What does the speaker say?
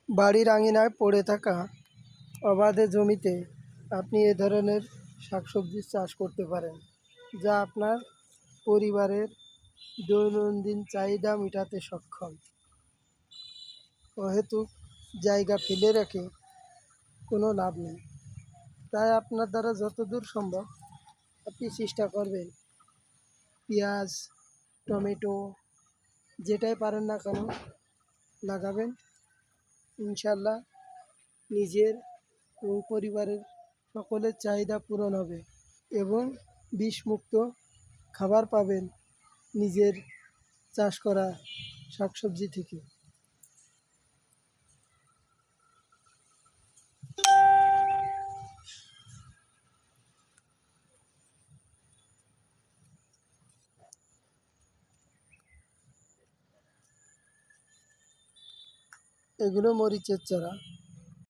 বাড়ির আঙিনায় পড়ে থাকা অবাধে জমিতে আপনি এ ধরনের শাকসবজির চাষ করতে পারেন, যা আপনার পরিবারের দৈনন্দিন চাহিদা মেটাতে সক্ষম। অহেতুক জায়গা ফেলে রেখে কোনো লাভ নেই। তাই আপনার দ্বারা যতদূর সম্ভব আপনি চেষ্টা করবেন পেঁয়াজ, টমেটো যেটাই পারেন না কেন লাগাবেন। ইনশাল্লাহ নিজের ও পরিবারের সকলের চাহিদা পূরণ হবে এবং বিষমুক্ত খাবার পাবেন নিজের চাষ করা শাকসবজি থেকে। এগুলো মরিচের চারা।